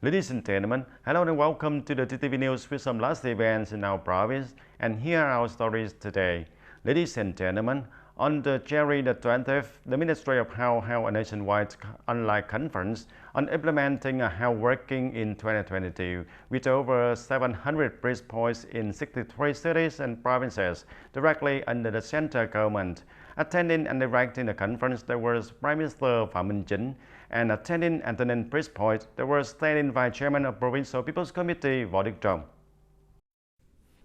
Ladies and gentlemen, hello and welcome to the TTV News with some last events in our province, and here are our stories today. Ladies and gentlemen, on the January the 20th, the Ministry of Health held a nationwide online conference on implementing a health working in 2022 with over 700 bridge points in 63 cities and provinces directly under the central government. Attending and directing the conference, there was Prime Minister Phạm Minh Chính, and attending Antonin Bridge Point, there was Tay Ninh Vice Chairman of Provincial People's Committee Võ Đức Trong.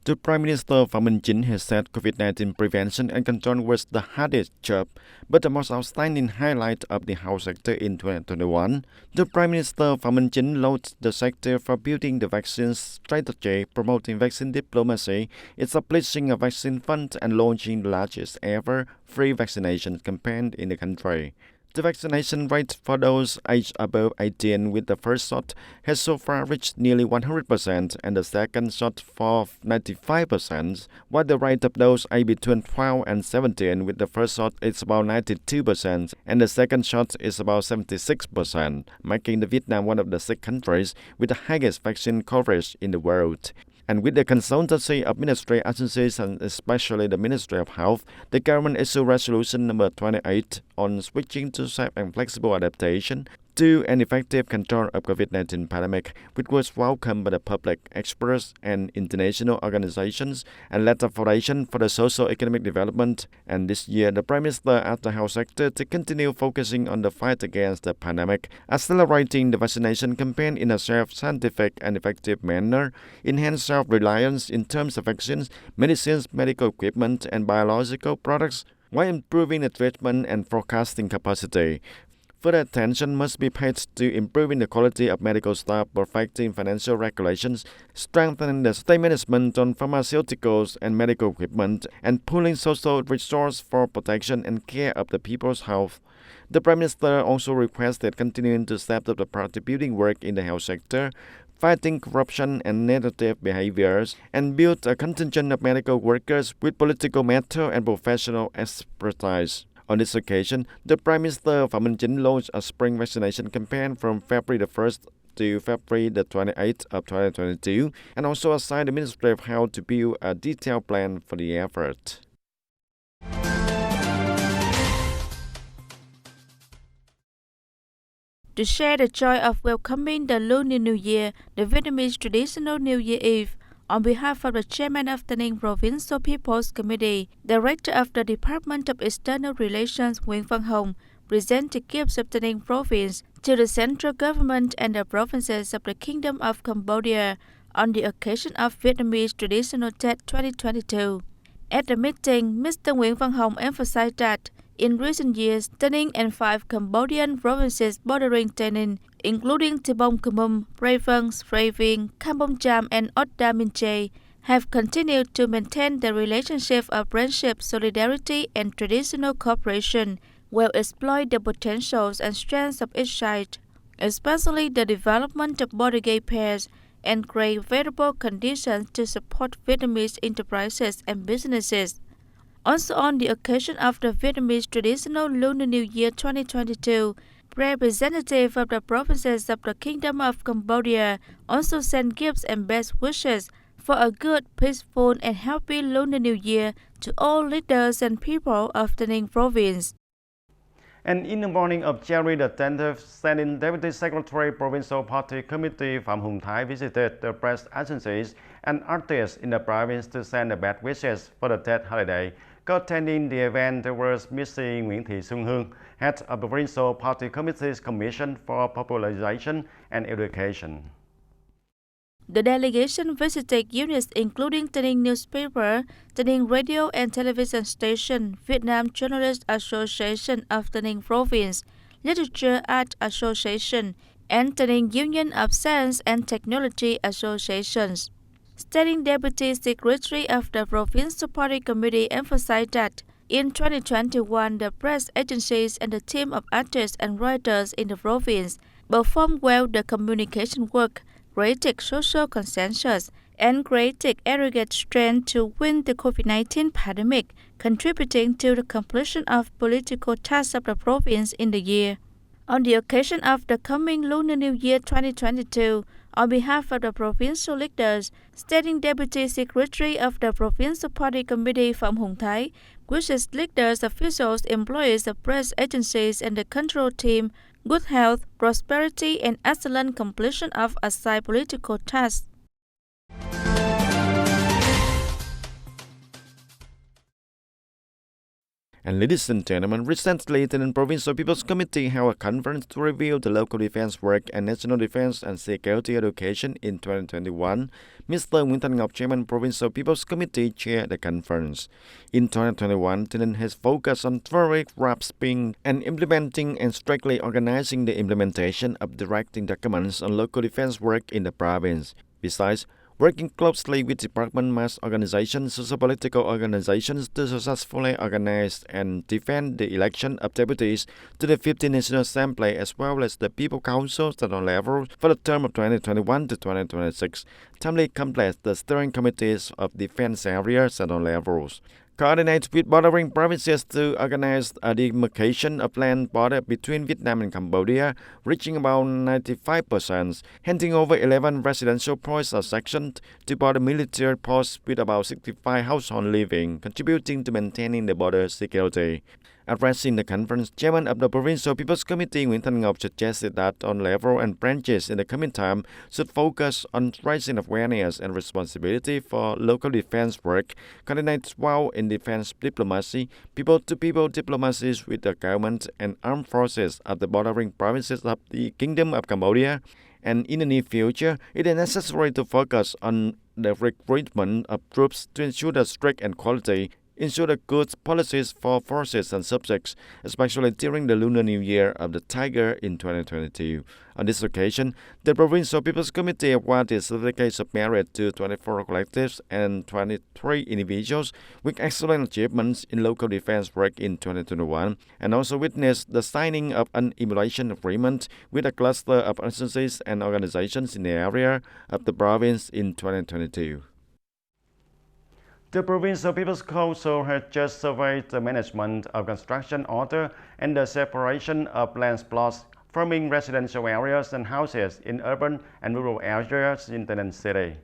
The Prime Minister Phạm Minh Chính has said COVID-19 prevention and control was the hardest job, but the most outstanding highlight of the health sector in 2021. The Prime Minister Phạm Minh Chính lauded the sector for building the vaccine strategy, promoting vaccine diplomacy, establishing a vaccine fund, and launching the largest ever free vaccination campaign in the country. The vaccination rate for those aged above 18 with the first shot has so far reached nearly 100% and the second shot for 95%, while the rate of those aged between 12 and 17 with the first shot is about 92% and the second shot is about 76%, making the Vietnam one of the 6 countries with the highest vaccine coverage in the world. And with the consultancy of ministry agencies and especially the Ministry of Health, the government issued Resolution number 28 on switching to safe and flexible adaptation to an effective control of COVID-19 pandemic, which was welcomed by the public, experts, and international organizations, and led the Foundation for the Socio-Economic Development. And this year, the Prime Minister asked the health sector to continue focusing on the fight against the pandemic, accelerating the vaccination campaign in a safe, scientific, and effective manner, enhance self-reliance in terms of vaccines, medicines, medical equipment, and biological products, while improving the treatment and forecasting capacity. Further attention must be paid to improving the quality of medical staff, perfecting financial regulations, strengthening the state management on pharmaceuticals and medical equipment, and pooling social resources for protection and care of the people's health. The Prime Minister also requested continuing to step up the party-building work in the health sector, fighting corruption and negative behaviors, and build a contingent of medical workers with political mettle and professional expertise. On this occasion, the Prime Minister Phạm Minh Chính launched a spring vaccination campaign from February the 1st to February the 28th of 2022, and also assigned the Ministry of Health to build a detailed plan for the effort. To share the joy of welcoming the Lunar New Year, the Vietnamese traditional New Year Eve, on behalf of the Chairman of Tay Ninh Provincial People's Committee, Director of the Department of External Relations Nguyễn Văn Hồng presented gifts of Tay Ninh Province to the central government and the provinces of the Kingdom of Cambodia on the occasion of Vietnamese Traditional Tet 2022. At the meeting, Mr. Nguyễn Văn Hồng emphasized that in recent years, Tay Ninh and 5 Cambodian provinces bordering Tay Ninh, including Tebong Kumum, Prey Vâng, Prey Vien, Kampong Cham, and Oda Minche, have continued to maintain the relationship of friendship, solidarity, and traditional cooperation, while exploit the potentials and strengths of each side, especially the development of border gate pairs, and create favorable conditions to support Vietnamese enterprises and businesses. Also on the occasion of the Vietnamese Traditional Lunar New Year 2022, representatives of the provinces of the Kingdom of Cambodia also sent gifts and best wishes for a good, peaceful, and happy Lunar New Year to all leaders and people of Tay Ninh Province. And in the morning of January the 10th, Standing Deputy Secretary Provincial Party Committee Phạm Hùng Thái visited the press agencies and artists in the province to send the best wishes for the Tet holiday. Co-attending the event, there was Ms. Nguyễn Thị Xuân Hương, head of the Provincial Party Committee's Commission for Popularization and Education. The delegation visited units including Tay Ninh Newspaper, Tay Ninh Radio and Television Station, Vietnam Journalist Association of Tay Ninh Province, Literature Art Association, and Tay Ninh Union of Science and Technology Associations. Standing Deputy Secretary of the Provincial Party Committee emphasized that in 2021, the press agencies and the team of artists and writers in the province performed well the communication work, created social consensus, and created aggregate strength to win the COVID-19 pandemic, contributing to the completion of political tasks of the province in the year. On the occasion of the coming Lunar New Year 2022, on behalf of the provincial leaders, Standing Deputy Secretary of the Provincial Party Committee from Hung Thái, wishes leaders, officials, employees, the press agencies, and the control team good health, prosperity, and excellent completion of assigned political tasks. And ladies and gentlemen, recently the Provincial People's Committee held a conference to review the local defense work and national defense and security education in 2021. Mr. Nguyễn Thanh Ngọc, Chairman Provincial People's Committee, chaired the conference. In 2021, Tay Ninh has focused on very grasping and implementing and strictly organizing the implementation of directing documents on local defense work in the province. Besides, working closely with department mass organizations, socio-political organizations to successfully organize and defend the election of deputies to the 15th National Assembly as well as the People Councils at all levels for the term of 2021 to 2026, timely complete the steering committees of defense areas at all levels. Coordinate with bordering provinces to organize a demarcation of land border between Vietnam and Cambodia, reaching about 95%, handing over 11 residential posts or sections to border military posts with about 65 households living, contributing to maintaining the border security. Addressing the conference, Chairman of the Provincial People's Committee Nguyễn Thanh Ngọc suggested that all levels and branches in the coming time should focus on raising awareness and responsibility for local defense work, coordinate well in defense diplomacy, people-to-people diplomacies with the government and armed forces of the bordering provinces of the Kingdom of Cambodia. And in the near future, it is necessary to focus on the recruitment of troops to ensure the strength and quality, ensure the good policies for forces and subjects, especially during the Lunar New Year of the Tiger in 2022. On this occasion, the Provincial People's Committee awarded certificates of merit to 24 collectives and 23 individuals with excellent achievements in local defense work in 2021, and also witnessed the signing of an emulation agreement with a cluster of agencies and organizations in the area of the province in 2022. The Provincial People's Council has just surveyed the management of construction order and the separation of land plots forming residential areas and houses in urban and rural areas in Tay Ninh City.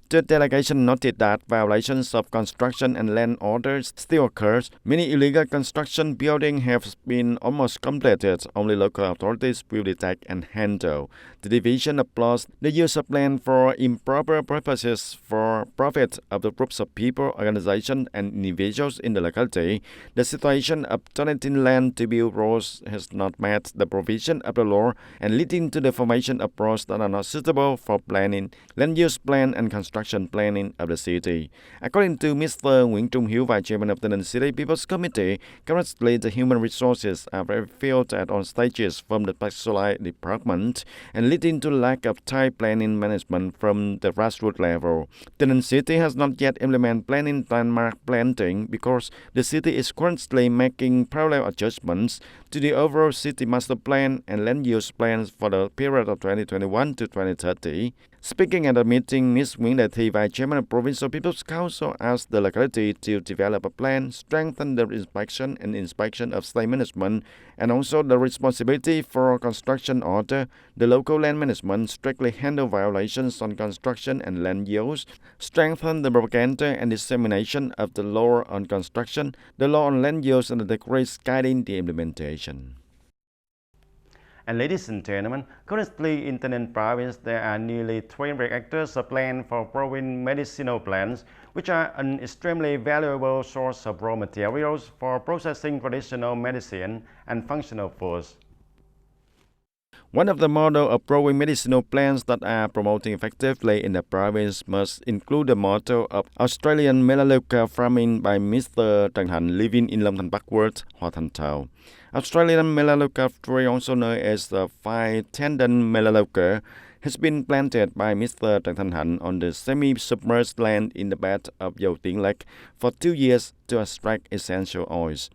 The delegation noted that violations of construction and land orders still occur. Many illegal construction buildings have been almost completed. Only local authorities will detect and handle. The division of plots, the use of land for improper purposes for profit of the groups of people, organizations, and individuals in the locality. The situation of donating land to build roads has not met the provision of the law and leading to the formation of roads that are not suitable for planning, land use plan, and construction planning of the city. According to Mr. Nguyễn Trung Hiếu, Vice Chairman of the Tay Ninh City People's Committee, currently the human resources are very filled at all stages from the parcel department and leading to lack of tight planning management from the grassroots level. Tay Ninh City has not yet implemented planning landmark planting because the city is currently making parallel adjustments to the overall city master plan and land use plans for the period of 2021 to 2030. Speaking at a meeting, Ms. Nguyễn Đại Thi, Vice Chairman of Provincial People's Council, asked the locality to develop a plan, strengthen the inspection of state management, and also the responsibility for construction order. The local land management strictly handle violations on construction and land use, strengthen the propaganda and dissemination of the law on construction, the law on land use, and the decrees guiding the implementation. And ladies and gentlemen, currently in Tay Ninh province, there are nearly 300 hectares of land for growing medicinal plants, which are an extremely valuable source of raw materials for processing traditional medicine and functional foods. One of the models of growing medicinal plants that are promoting effectively in the province must include the model of Australian Melaleuca farming by Mr. Trần Hạnh, living in Long Thành Backward, Hòa Thành Town. Australian Melaleuca tree, also known as the five-tendon Melaleuca, has been planted by Mr. Trần Thanh Hạnh on the semi-submerged land in the bed of Dầu Tiếng Lake for 2 years to extract essential oils.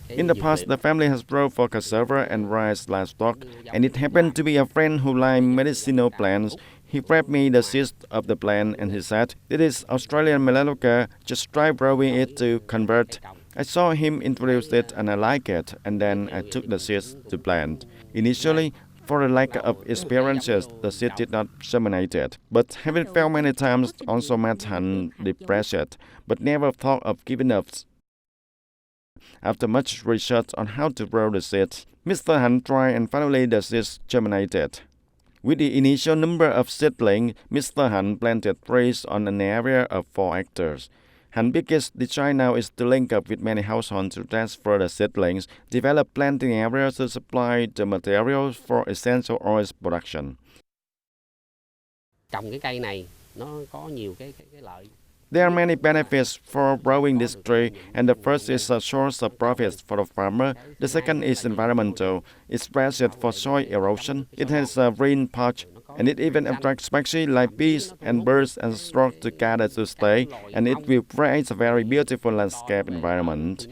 In the past, the family has grown for cassava and rice livestock, and it happened to be a friend who liked medicinal plants. He brought me the seeds of the plant and he said, "This is Australian Melaleuca, just try growing it to convert I saw him introduce it and I like it, and then I took the seeds to plant. Initially, for a lack of experiences, the seed did not germinate. But having failed many times also made him depressed, but never thought of giving up. After much research on how to grow the seeds, Mr. Han tried and finally the seeds germinated. With the initial number of seedlings, Mr. Han planted trees on an area of 4 hectares. Han's biggest desire now is to link up with many households to transfer the seedlings, develop planting areas to supply the materials for essential oils production. Trồng cái cây này nó có nhiều cái lợi. There are many benefits for growing this tree, and the first is a source of profits for the farmer. The second is environmental. It's best for soil erosion. It has a green patch, and it even attracts species like bees and birds and storks to gather to stay, and it will create a very beautiful landscape environment.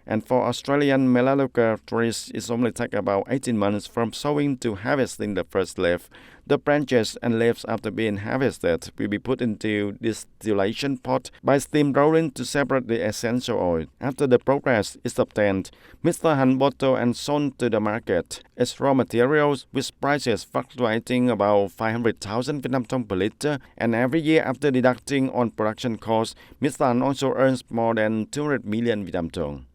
And for Australian Melaleuca trees, it only takes about 18 months from sowing to harvesting the first leaf. The branches and leaves after being harvested will be put into distillation pot by steam rolling to separate the essential oil. After the progress is obtained, Mr. Han bottled and sold to the market as raw materials, with prices fluctuating about 500,000 Vietnam dong per liter, and every year after deducting on production costs, Mr. Han also earns more than 200 million Vietnam dong.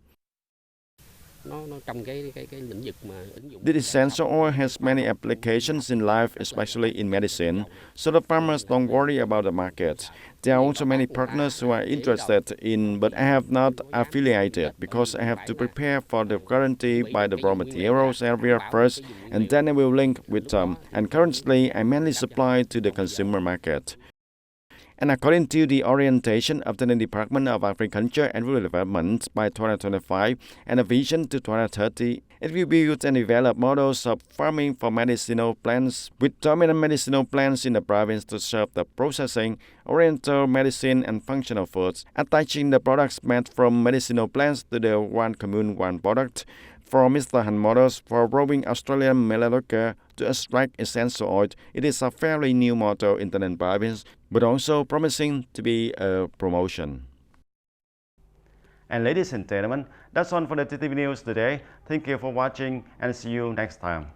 The essential oil has many applications in life, especially in medicine, so the farmers don't worry about the market. There are also many partners who are interested in, but I have not affiliated because I have to prepare for the guarantee by the raw materials area first, and then I will link with them. And currently, I mainly supply to the consumer market. And according to the orientation of the Department of Agriculture and Rural Development by 2025 and a vision to 2030, it will build and develop models of farming for medicinal plants, with dominant medicinal plants in the province to serve the processing, oriental medicine and functional foods, attaching the products made from medicinal plants to the one commune one product. For Mr. Han models for growing Australian Melaleuca to extract essential oil, it is a fairly new model in the Ninh province, but also promising to be a promotion. And ladies and gentlemen, that's all for the TTV News today. Thank you for watching and see you next time.